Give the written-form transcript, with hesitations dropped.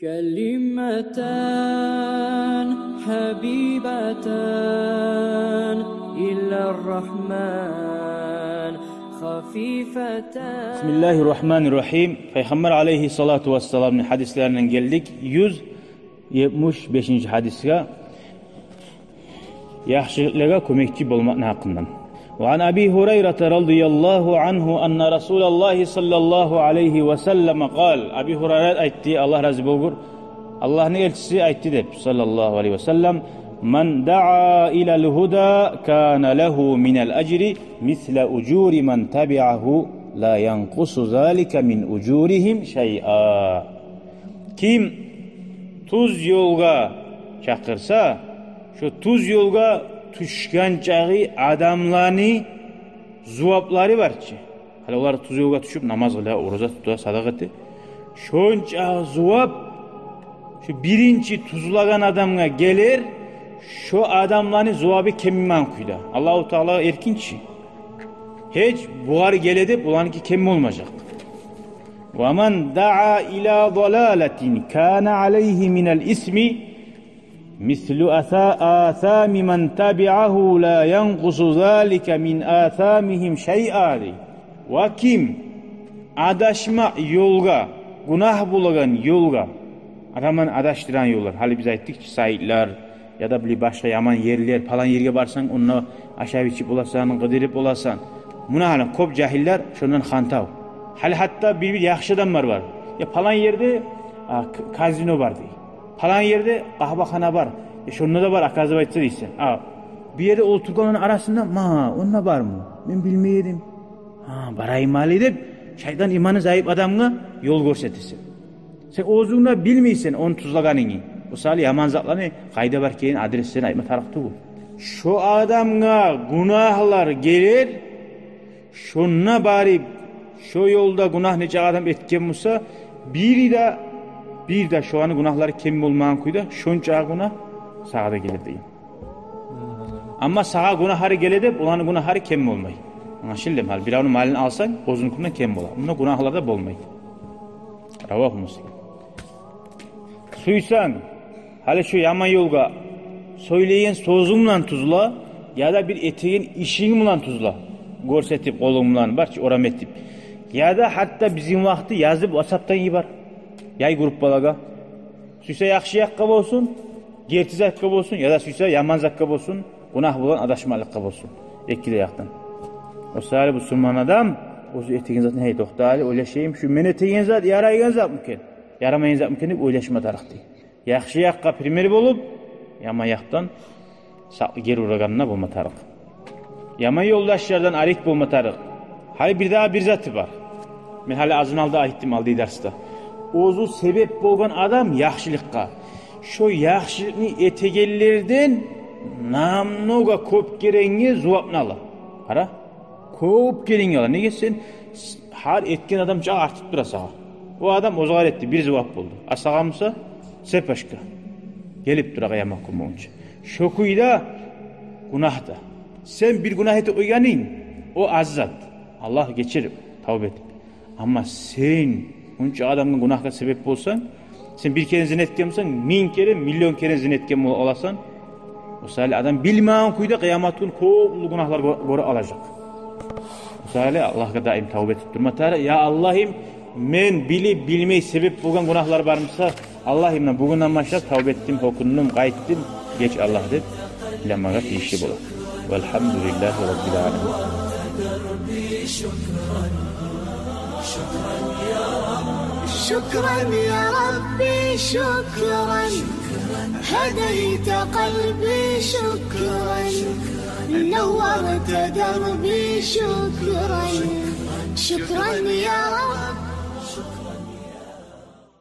كلمتان حبيبتان إلى الرحمن خفيفتان. Bismillahirrahmanirrahim. Peygamber aleyhissalatu vesselam'ın hadislerinden geldik. 175. hadisga yaxshiliklarga ko'makchi bo'lmoqni haqqından. Ve an Abi Hurayra radıyallahu anhu anna Rasulullah sallallahu aleyhi ve sellem qal. Abi Hurayra aytdi, Allah razı bolgur. Allah'ın elçisi aytdi deb sallallahu aleyhi ve sellem: "Men da'a ila'l huda kana lehu minel ecri misle ucuri men tabi'ahu la yanqusu zalika min ucurihim şey'a." Kim tuz yolga çakırsa, şu tuz yolga tushgan chag'i adamlarni zuvablari barchi. Hali ular tuz yolga tushib namoz qiladi, ro'za tutadi, sadaqa qiladi. Shuncha zuvab şu birinchi tuzlagan adamga gelir, şu adamlarni zuvabi kemman kuyda. Allohu taolo erkinchi. Hech bular geledi, bularniki kem olmayacak. Ve men da'a ila dalalatin kana alayhi minel ismi mislu athami men tabi'ahu la yanqusu zalika min athamihim şey'a. Ve kim adaşma yolga, günah bulagan yolga, adamın adaştıran yollar. Hali biz ayttık ki sayitler ya da bir başka yaman yerler, falan yerge barsan onunla aşağı içip olasan, gıdırıp olasan. Buna hala kop cahiller şundan xantav. Hali hatta bir yaxşı adamlar var. Ya falan yerde kazino var diye. Falan yerde kahvehane var. Şununla da var, akazı baytsa deysen. Bir yerde oturganın arasında, onunla var mı? Ben bilmeyedim. Barayım hali deyip, şeytan imanı zayıf adamına yol görsetirsin. Sen oğuzluğunda bilmeysen onu tuzlaganını. O sali yaman zatlarını kayda barkeyin adreslerini aytma tarıktı bu. Şu adamına günahlar gelir, şununla bari şu yolda günah nece adam etken olsa bir de şu anı günahları kim olmayan kuyda şunca günah sağa da gelir deyin. Ama sağa günahları gelir de ulanı günahları kim olmayı. Anlaşıldı mı? Bir onun malini alsan bozunkundan kim ola. Buna günahlar da bolmayı. Ravah Müslim. Suysan, hali şu yaman yolga söyleyen sözümle tuzla ya da bir eteğin işinle tuzla. Görsetip kolumla barça oram etip. Ya da hatta bizim vakti yazıp WhatsApp'tan iyi var. Yay gruppalaga. Suysa yaxşı yakka olsun, gertiz yakka olsun ya da suysa yaman zakka olsun, günah bulan adaşmalıkka olsun. Ekili yaktan. O sahili bu Müslüman adam, o eteğin zaten hey tohtali, öyle şeyim şu men eteğin zat, yaraygan zat mümkün. Yaramayın zat mümkün deyip oylaşma tarık değil. Yaxşı yakka primeri bolup, yaman yaktan geri uğraganına bulma tarık. Yaman yoldaşlardan arik bulma tarık. Hali bir daha bir zatı var. Ben hali azınalda ayttim aldığı derste. Ozu sebep bolgan adam yaxşılıkka. Şu yaxşılıkni etegellerden namnoga köp gerengi zuvapnalı. Ara? Köp gerengi ala. Ne geçsin? Har etken adam çağı artıp dura sağa. O adam ozgar etti. Bir zuvap buldu. Asağamsa sep başka. Gelip durağa yamak olmayınca. Şokuyda günahda. Sen bir günah eti uyganın. O azzat. Allah geçirir. Tavbe et. Ama sen onca adamın günahka sebep olsan, sen bir kere zina etken olsan, 1000 kere, milyon kere zina etken olasan, o sahili adam bilmeyen kuyda kıyamet gün koplu günahlar göre alacak. O sahili Allah'a daim tavbe etip durma tarih. Ya Allah'ım, men bilip bilmeyi sebep bulgan günahlar varmışsa, Allah'ımla bugünden başlayıp tavbe ettim, hokundum, gayettim, geç Allah deyip, bilemeye işi bular. Velhamdülillahi Rabbil alemin. شكرا يا ربي شكرا هديت قلبي شكرا نورت دربي شكرا شكرا يا رب.